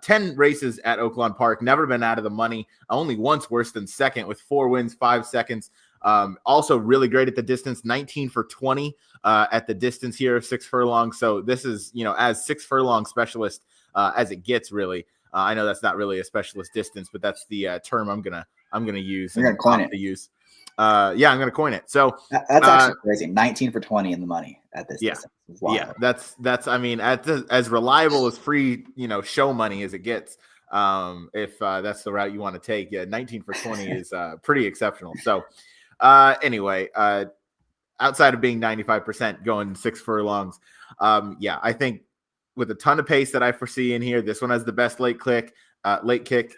10 races at Oaklawn Park, never been out of the money, only once worse than second with 4 wins, 5 seconds. Also really great at the distance, 19 for 20 at the distance here, 6 furlongs. So this is, as 6 furlong specialist as it gets, really. I know that's not really a specialist distance, but that's the term I'm gonna use. You're gonna coin it. To use. Yeah, I'm gonna coin it. So that's actually crazy. 19 for 20 in the money at this distance. Wow. Yeah, that's I mean, as reliable as free show money as it gets. If that's the route you want to take, 19 for 20 is pretty exceptional. So anyway, outside of being 95% going 6 furlongs, I think with a ton of pace that I foresee in here, this one has the best late kick.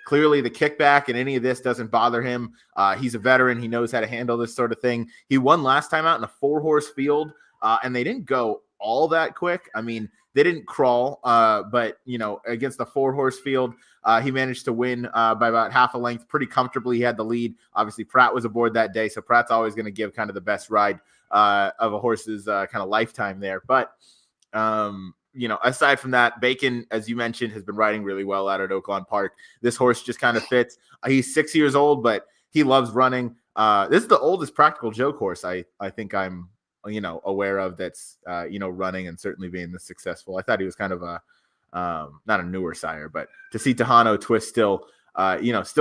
Clearly the kickback and any of this doesn't bother him. He's a veteran. He knows how to handle this sort of thing. He won last time out in a 4-horse field, and they didn't go all that quick. I mean, they didn't crawl, but against the 4-horse field, he managed to win by about half a length pretty comfortably. He had the lead. Obviously, Pratt was aboard that day, so Pratt's always going to give kind of the best ride of a horse's kind of lifetime there. But aside from that, Bacon, as you mentioned, has been riding really well out at Oaklawn Park. This horse just kind of fits. He's 6 years old, but he loves running. This is the oldest practical joke horse I think I'm aware of that's running and certainly being this successful. I thought he was kind of a not a newer sire, but to see Tejano Twist still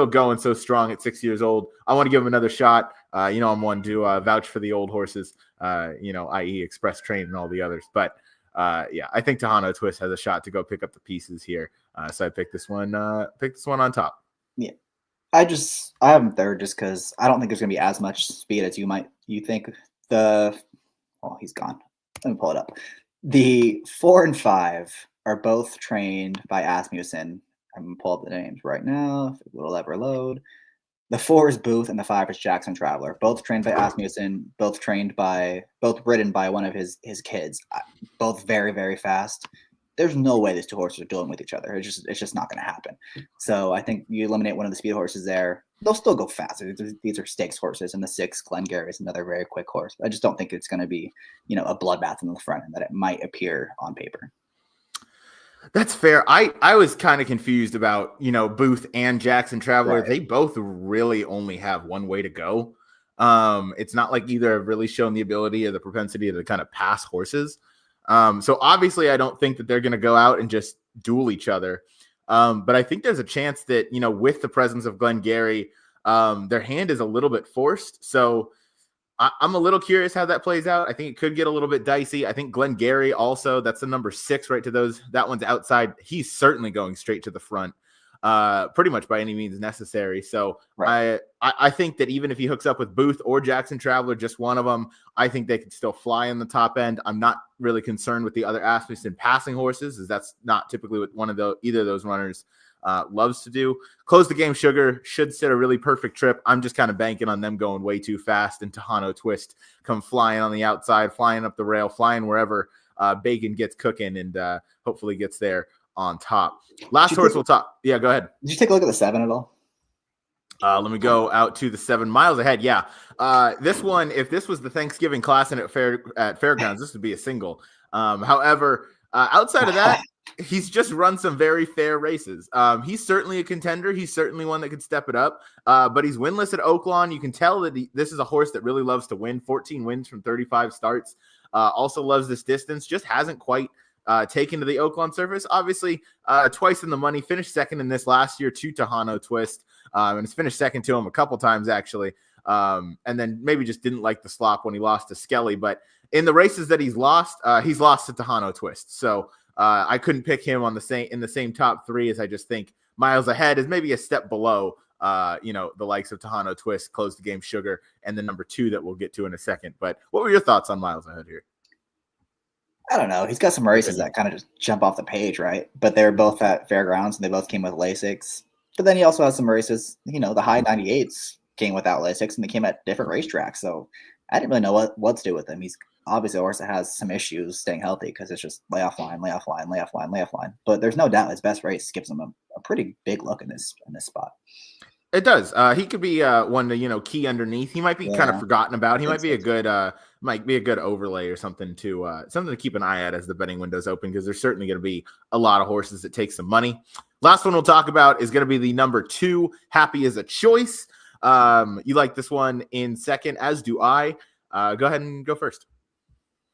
going so strong at 6 years old, I want to give him another shot. I'm one to vouch for the old horses, i.e. Express Train and all the others. But I think Tejano Twist has a shot to go pick up the pieces here. So I picked this one on top. Yeah. I have him third just because I don't think there's going to be as much speed as you think. He's gone. Let me pull it up. The 4 and 5 are both trained by Asmussen. I'm going to pull up the names right now. If it will ever load. The 4 is Booth and the 5 is Jackson Traveler. Both trained by Asmussen, both ridden by one of his kids. Both very, very fast. There's no way these 2 horses are dueling with each other. It's just not going to happen. So I think you eliminate one of the speed horses there. They'll still go faster. These are stakes horses, and the 6, Glengarry, is another very quick horse. I just don't think it's going to be, a bloodbath in the front end that it might appear on paper. That's fair. I was kind of confused about, Booth and Jackson Traveler. Right. They both really only have one way to go. It's not like either have really shown the ability or the propensity to kind of pass horses. So obviously I don't think that they're going to go out and just duel each other. But I think there's a chance that, with the presence of Glengarry, their hand is a little bit forced. So I'm a little curious how that plays out. I think it could get a little bit dicey. I think Glengarry also, that's the number 6 right to those. That one's outside. He's certainly going straight to the front, pretty much by any means necessary. So right. I think that even if he hooks up with Booth or Jackson Traveler, just one of them, I think they could still fly in the top end. I'm not really concerned with the other aspects in passing horses, as that's not typically what either of those runners loves to do. Close the game sugar should set a really perfect trip. I'm just kind of banking on them going way too fast and Tejano Twist come flying on the outside, flying up the rail, flying wherever Bacon gets cooking, and hopefully gets there on top. Last horse we'll talk. Yeah, go ahead. Did you take a look at the 7 at all? Let me go out to the 7 miles ahead. Yeah. This one, if this was the Thanksgiving Classic at Fairgrounds, this would be a single. However, outside of that, he's just run some very fair races. He's certainly a contender. He's certainly one that could step it up. But he's winless at Oaklawn. You can tell that this is a horse that really loves to win. 14 wins from 35 starts. Also loves this distance. Just hasn't quite taken to the Oaklawn surface. Obviously, twice in the money. Finished second in this last year to Tejano Twist. And it's finished second to him a couple times, actually. And then maybe just didn't like the slop when he lost to Skelly. But in the races that he's lost to Tejano Twist. So I couldn't pick him on in the same top three, as I just think miles ahead is maybe a step below, the likes of Tahano Twist, Close the Game Sugar, and the number 2 that we'll get to in a second. But what were your thoughts on miles ahead here? I don't know. He's got some races that kind of just jump off the page, right? But they're both at fairgrounds, and they both came with Lasix. But then he also has some races, the high 98s came without Lasix, and they came at different racetracks. So I didn't really know what to do with him. He's obviously a horse that has some issues staying healthy because it's just layoff line. But there's no doubt his best race gives him a pretty big look in this spot. It does. He could be one to key underneath. He might be kind of forgotten about. He might be a good overlay or something to keep an eye at as the betting window's open, because there's certainly going to be a lot of horses that take some money. Last one we'll talk about is going to be the number 2, Happy as a Choice. You like this one in second, as do I. Go ahead and go first.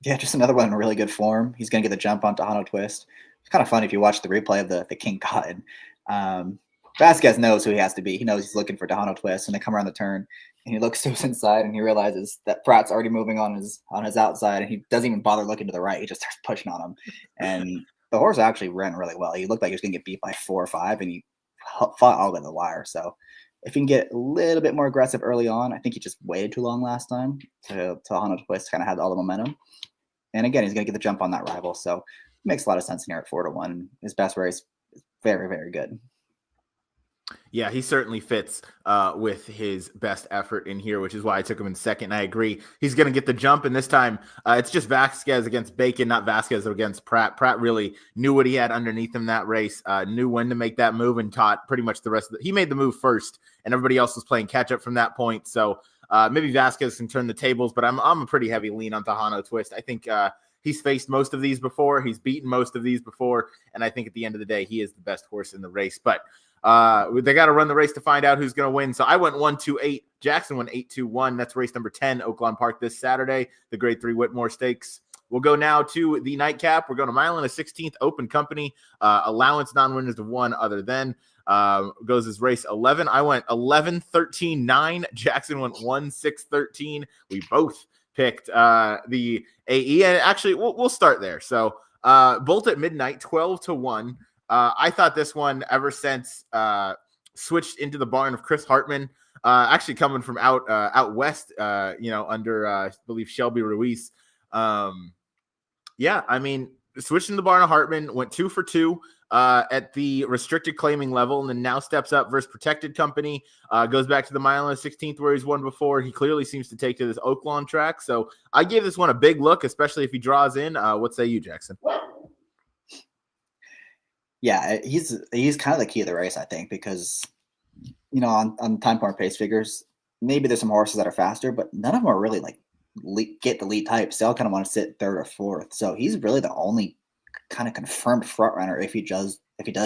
Yeah, just another one in really good form. He's going to get the jump on Tahano Twist. It's kind of funny if you watch the replay of the King Cotton. Vasquez knows who he has to be. He knows he's looking for Tahano Twist, and they come around the turn, and he looks to his inside, and he realizes that Pratt's already moving on his outside, and he doesn't even bother looking to the right. He just starts pushing on him, and the horse actually ran really well. He looked like he was going to get beat by 4 or 5, and he fought all the way to the wire. So if he can get a little bit more aggressive early on, I think he just waited too long last time. Tahano Twist kind of had all the momentum, and again, he's going to get the jump on that rival. So it makes a lot of sense in here at 4-1. His best race is very, very good. Yeah, he certainly fits with his best effort in here, which is why I took him in second. I agree. He's going to get the jump, and this time it's just Vasquez against Bacon, not Vasquez against Pratt. Pratt really knew what he had underneath him that race, knew when to make that move, and taught pretty much the rest of it. He made the move first, and everybody else was playing catch-up from that point. So maybe Vasquez can turn the tables, but I'm a pretty heavy lean on Tahano Twist. I think he's faced most of these before. He's beaten most of these before, and I think at the end of the day, he is the best horse in the race. But they got to run the race to find out who's going to win. So I went 1-2-8. Jackson went 8-2-1. That's race number 10, Oaklawn Park this Saturday, the Grade 3 Whitmore Stakes. We'll go now to the nightcap. We're going to mile and a 16th open company. Allowance non-winners of 1 other than. Goes as race 11. I went 11-13-9. Jackson went 1-6-13. We both picked the AE. And actually, we'll start there. So Bolt at Midnight, 12-1. I thought this one, ever since switched into the barn of Chris Hartman, actually coming from out west, under I believe Shelby Ruiz. Yeah, I mean, switched in the barn of Hartman, went 2 for 2 at the restricted claiming level, and then now steps up versus protected company. Goes back to the mile and 16th where he's won before. He clearly seems to take to this Oaklawn track. So I gave this one a big look, especially if he draws in. What say you, Jackson? Yeah, he's kind of the key of the race, I think, because on time point pace figures, maybe there's some horses that are faster, but none of them are really like get the lead types. They all kind of want to sit 3rd or 4th. So he's really the only kind of confirmed front runner if he does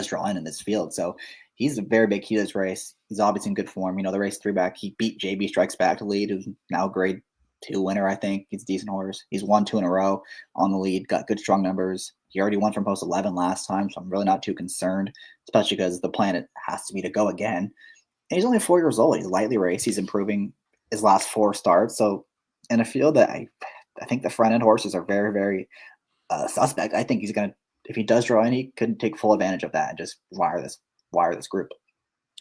draw in this field. So he's a very big key to this race. He's obviously in good form. The race 3 back, he beat JB Strikes Back to lead, who's now Grade 2 winner, I think. He's a decent horse. He's won 2 in a row on the lead, got good strong numbers. He already won from post 11 last time, so I'm really not too concerned, especially because the plan has to be to go again. And he's only 4 years old. He's lightly raced. He's improving his last 4 starts. So in a field that I think the front end horses are very, very suspect, I think he's going to, if he does draw in, he could take full advantage of that and just wire this group.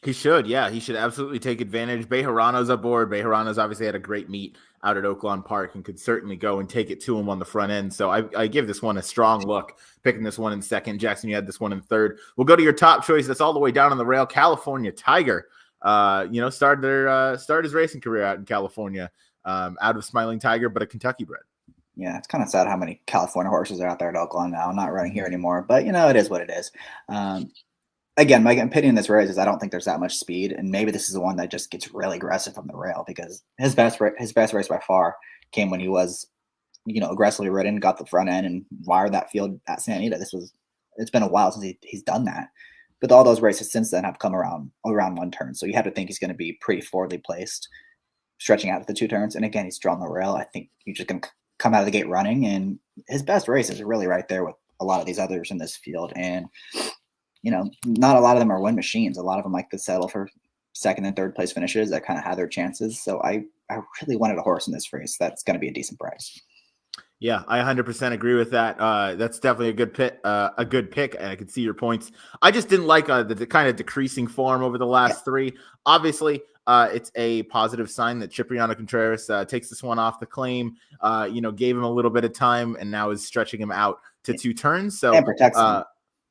He should, yeah. He should absolutely take advantage. Bejarano's aboard. Bejarano's obviously had a great meet out at Oaklawn Park and could certainly go and take it to him on the front end. So I give this one a strong look, picking this one in second. Jackson, you had this one in third. We'll go to your top choice. That's all the way down on the rail. California Tiger. Started his racing career out in California, out of Smiling Tiger, but a Kentucky bred. Yeah, it's kind of sad how many California horses are out there at Oaklawn now. I'm not running here anymore, but it is what it is. Again, my opinion in this race is I don't think there's that much speed, and maybe this is the one that just gets really aggressive from the rail, because his best race by far came when he was, aggressively ridden, got the front end, and wired that field at Santa Anita. It's been a while since he's done that, but all those races since then have come around one turn. So you have to think he's going to be pretty forwardly placed, stretching out to the 2 turns. And again, he's drawn the rail. I think you're just going to come out of the gate running, and his best race is really right there with a lot of these others in this field. And not a lot of them are win machines. A lot of them like to settle for 2nd and 3rd place finishes that kind of have their chances. So I really wanted a horse in this race that's going to be a decent price. Yeah, I 100% agree with that. That's definitely a good pick. And I can see your points. I just didn't like the kind of decreasing form over the last three. Obviously, it's a positive sign that Cipriano Contreras takes this one off the claim. Gave him a little bit of time, and now is stretching him out to 2 turns. So And protects him.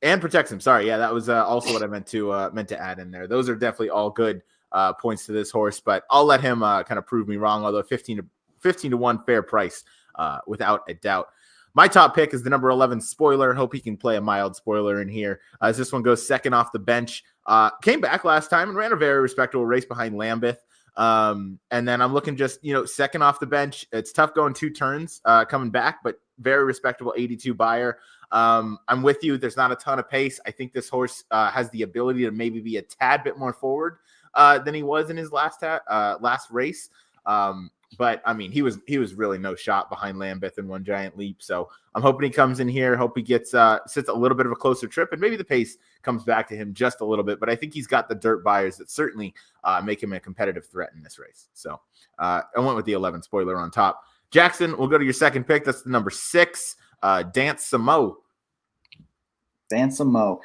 And protects him. Sorry, yeah, that was also what I meant to add in there. Those are definitely all good points to this horse, but I'll let him kind of prove me wrong. Although 15 to 1 fair price. Without a doubt. My top pick is the number 11 spoiler. Hope he can play a mild spoiler in here. As this one goes second off the bench. Came back last time and ran a very respectable race behind Lambeth. And then I'm looking just, second off the bench. It's tough going 2 turns coming back, but very respectable 82 buyer. I'm with you. There's not a ton of pace. I think this horse has the ability to maybe be a tad bit more forward than he was in his last race. But I mean, he was really no shot behind Lambeth in One Giant Leap. So I'm hoping he comes in here. Hope he gets sits a little bit of a closer trip, and maybe the pace comes back to him just a little bit. But I think he's got the dirt buyers that certainly make him a competitive threat in this race. So I went with the 11 spoiler on top. Jackson, we'll go to your second pick. That's the number 6, Dance Samo. Dance Samo.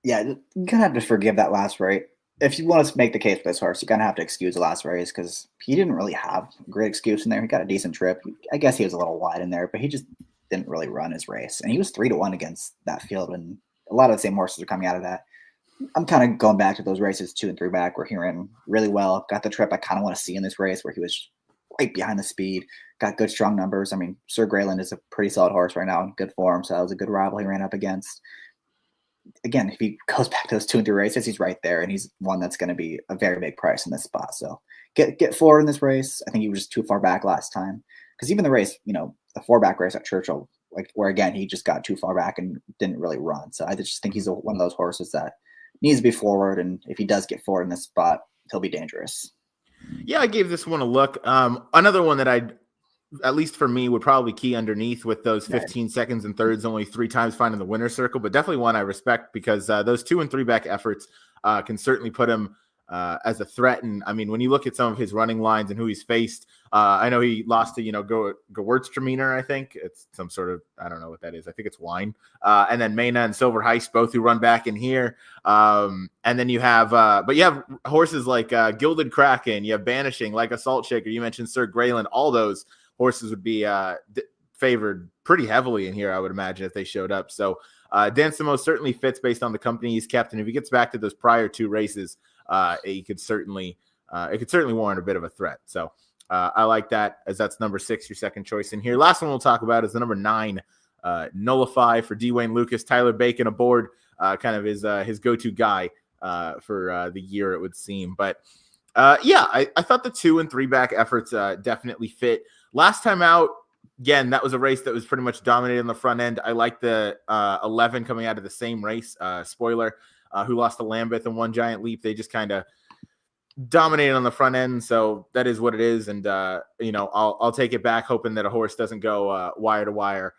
Yeah, you're gonna have to forgive that last race. If you want to make the case for this horse, you're going to have to excuse the last race because he didn't really have a great excuse in there. He got a decent trip. I guess he was a little wide in there, but he just didn't really run his race. And he was 3-1 against that field when a lot of the same horses are coming out of that. I'm kind of going back to those races 2 and 3 back where he ran really well, got the trip I kind of want to see in this race where he was right behind the speed, got good, strong numbers. I mean, Sir Greyland is a pretty solid horse right now in good form, so that was a good rival he ran up against. Again, if he goes back to those 2 and 3 races, he's right there, and he's one that's going to be a very big price in this spot. So get forward in this race. I think he was just too far back last time because even the race, the 4-back race at Churchill, where again he just got too far back and didn't really run. So I just think he's one of those horses that needs to be forward, and if he does get forward in this spot, he'll be dangerous. Yeah, I gave this one a look. Another one that I'd, at least for me, would probably key underneath with those 15 seconds and thirds only 3 times finding the winner's circle, but definitely one I respect because those 2 and 3 back efforts can certainly put him as a threat. And I mean, when you look at some of his running lines and who he's faced, I know he lost to, Gewürztraminer, I think. It's some sort of, I don't know what that is. I think it's wine. And then Mena and Silver Heist, both who run back in here. And then you have, but you have horses like Gilded Kraken, you have Banishing, like a Salt Shaker. You mentioned Sir Greyland, all those horses would be favored pretty heavily in here, I would imagine, if they showed up. So Dan Samo certainly fits based on the company he's kept. And if he gets back to those prior 2 races, it could certainly warrant a bit of a threat. So I like that, as that's number 6, your second choice in here. Last one we'll talk about is the number 9, Nullify for Dwayne Lucas. Tyler Bacon aboard, kind of his go-to guy for the year, it would seem. But I thought the 2 and 3 back efforts definitely fit. Last time out, again, that was a race that was pretty much dominated on the front end. I like the 11 coming out of the same race, spoiler, who lost to Lambeth in One Giant Leap. They just kind of dominated on the front end, so that is what it is. And I'll take it back, hoping that a horse doesn't go wire to wire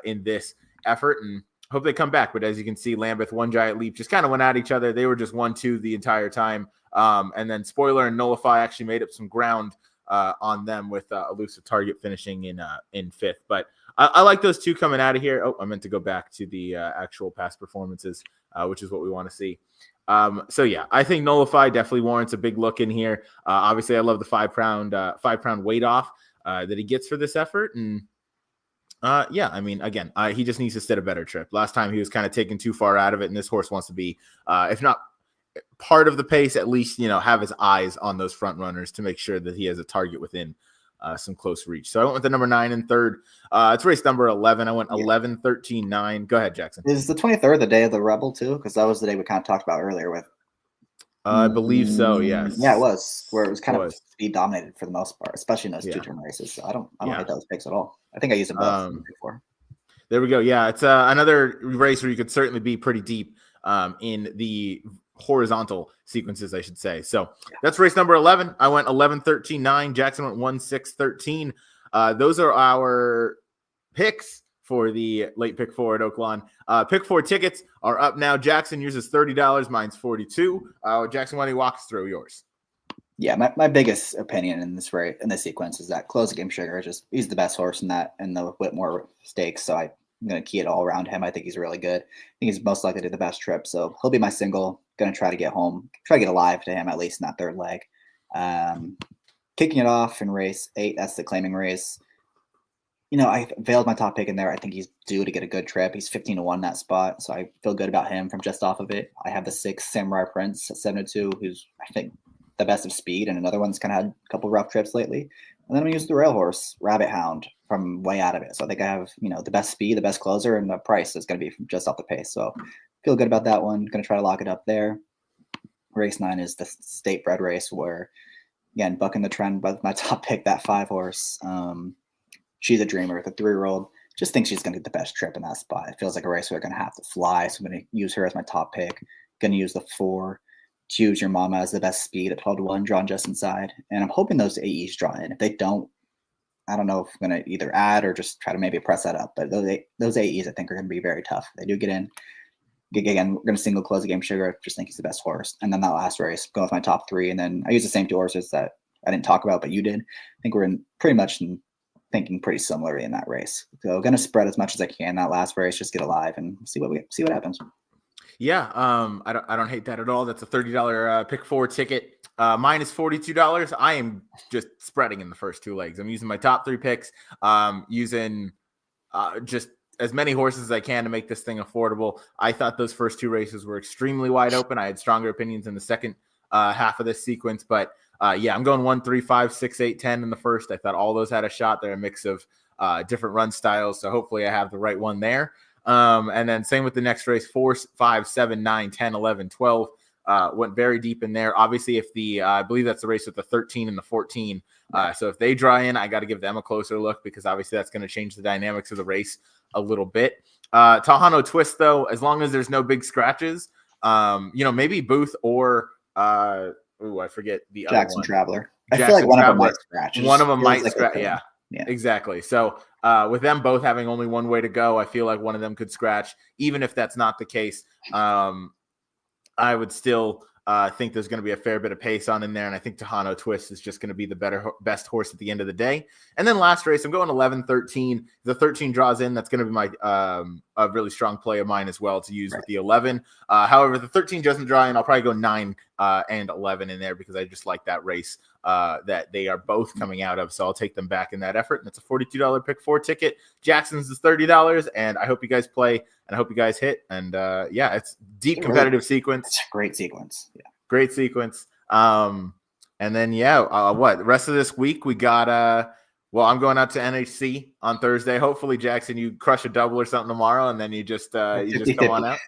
in this effort, and hope they come back. But as you can see, Lambeth, One Giant Leap just kind of went at each other. They were just 1-2 the entire time, and then Spoiler and Nullify actually made up some ground on them with Elusive Target finishing in 5th. But I like those 2 coming out of here. Oh, I meant to go back to the actual past performances, which is what we want to see. So yeah, I think Nullify definitely warrants a big look in here. Obviously, I love the 5-pound weight off that he gets for this effort. And I mean, again, he just needs to set a better trip. Last time he was kind of taken too far out of it, and this horse wants to be, if not part of the pace, at least, have his eyes on those front runners to make sure that he has a target within some close reach. So I went with the number 9 and 3rd. It's race number 11. I went 11, 13, 9. Go ahead, Jackson. Is the 23rd the day of the Rebel too? Because that was the day we kind of talked about earlier with. I believe so. Yes. Yeah, it was where it was kind of speed dominated for the most part, especially in those 2-turn races. So I don't hate those picks at all. I think I used them both before. There we go. Yeah, it's another race where you could certainly be pretty deep in the horizontal sequences, I should say. So that's race number 11. I went 11, 13, 9. Jackson went 1, 6, 13. Those are our picks for the late pick 4 at Oaklawn. Pick 4 tickets are up now. Jackson, yours is $30. Mine's $42. Jackson, why don't you walk us through yours? Yeah, my biggest opinion in this sequence is that Close the Game Sugar he's the best horse in the Whitmore Stakes. So I'm gonna key it all around him. I think he's really good. I think he's most likely to do the best trip. So he'll be my single. Gonna try to get home, try to get alive to him at least in that third leg. Kicking it off in race 8, that's the claiming race. I veiled my top pick in there. I think he's due to get a good trip. He's 15-1 that spot, so I feel good about him from just off of it. I have the 6 Samurai Prince at 7-2, who's I think the best of speed, and another one's kind of had a couple rough trips lately. And then I'm gonna use the rail horse, Rabbit Hound, from way out of it. So I think I have the best speed, the best closer, and the price is gonna be from just off the pace. So feel good about that one. Gonna try to lock it up there. Race 9 is the state bred race where, again, bucking the trend, but my top pick, that 5 horse. She's a dreamer, the 3-year-old. Just think she's going to get the best trip in that spot. It feels like a race where they're going to have to fly, so I'm going to use her as my top pick. Going to use the 4, Choose Your Mama as the best speed at 12-1, drawn just inside. And I'm hoping those AEs draw in. If they don't, I don't know if I'm going to either add or just try to maybe press that up. But those AEs, I think, are going to be very tough. If they do get in. Again, we're going to single Close the Game Sugar. Just think he's the best horse. And then that last race, go with my top 3. And then I use the same 2 horses that I didn't talk about, but you did. I think we're pretty much thinking pretty similarly in that race. So going to spread as much as I can that last race, just get alive and see what happens. Yeah, I don't hate that at all. That's a $30 pick 4 ticket. Mine is $42. I am just spreading in the first 2 legs. I'm using my top 3 picks, using just as many horses as I can to make this thing affordable. I thought those first 2 races were extremely wide open. I had stronger opinions in the second half of this sequence, but yeah, I'm going 1, 3, 5, 6, 8, 10 in the first. I thought all those had a shot. They're a mix of different run styles, so hopefully I have the right one there. And then same with the next race, 4, 5, 7, 9, 10, 11, 12. Went very deep in there. Obviously, if I believe that's the race with the 13 and the 14. So if they draw in, I got to give them a closer look because obviously that's going to change the dynamics of the race a little bit. Tahano Twist, though, as long as there's no big scratches, maybe Booth or I forget the Jackson other one. Traveler. Jackson I feel like one Traveler. of them might scratch. One of them might like scratch. Yeah, exactly. So with them both having only one way to go, I feel like one of them could scratch. Even if that's not the case, I would still think there's going to be a fair bit of pace on in there. And I think Tahano Twist is just going to be the best horse at the end of the day. And then last race, I'm going 11-13. The 13 draws in. That's going to be my a really strong play of mine as well to use with the 11. However, the 13 doesn't draw in. I'll probably go 9 and 11 in there because I just like that race that they are both coming out of. So I'll take them back in that effort. And it's a $42 pick 4 ticket. Jackson's is $30. And I hope you guys play and I hope you guys hit. And yeah, it's deep competitive sequence. It's a great sequence. Yeah. Great sequence. And then, the rest of this week we got, I'm going out to NHC on Thursday. Hopefully, Jackson, you crush a double or something tomorrow, and then you just come on out.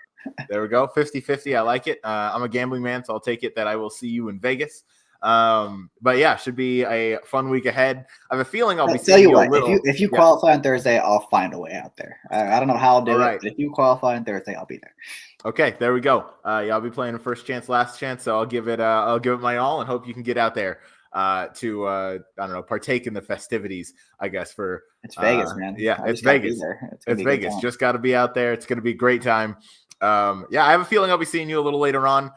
There we go. 50-50. I like it. I'm a gambling man, so I'll take it that I will see you in Vegas. But yeah, should be a fun week ahead. I have a feeling I'll be seeing you a little. If you qualify on Thursday, I'll find a way out there. I don't know how I'll do it, but if you qualify on Thursday, I'll be there. Okay, there we go. I'll be playing a first chance, last chance, so I'll give it my all and hope you can get out there to partake in the festivities, I guess. For it's Vegas, man. Yeah, it's Vegas. It's Vegas. Just got to be out there. It's going to be a great time. I have a feeling I'll be seeing you a little later on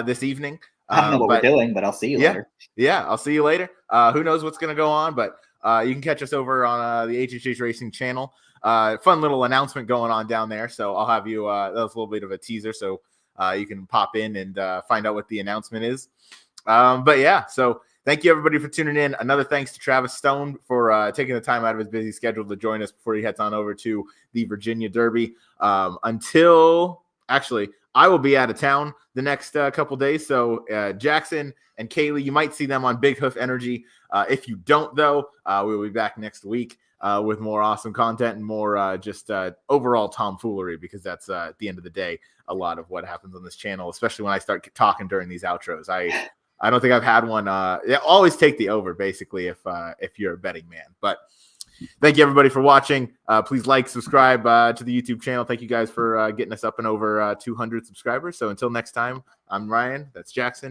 this evening. I don't know what we're doing, but I'll see you later. Yeah, I'll see you later. Who knows what's going to go on, but you can catch us over on the HHH Racing channel. Fun little announcement going on down there. So I'll have you, that was a little bit of a teaser. So you can pop in and find out what the announcement is. But yeah, so thank you everybody for tuning in. Another thanks to Travis Stone for taking the time out of his busy schedule to join us before he heads on over to the Virginia Derby. I will be out of town the next couple days. So Jackson and Kaylee, you might see them on Big Hoof Energy. If you don't, though, we'll be back next week with more awesome content and more just overall tomfoolery, because that's at the end of the day a lot of what happens on this channel, especially when I start talking during these outros. I don't think I've had one. Always take the over, basically, if you're a betting man. But thank you, everybody, for watching. Please like, subscribe to the YouTube channel. Thank you guys for getting us up and over 200 subscribers. So until next time, I'm Ryan. That's Jackson.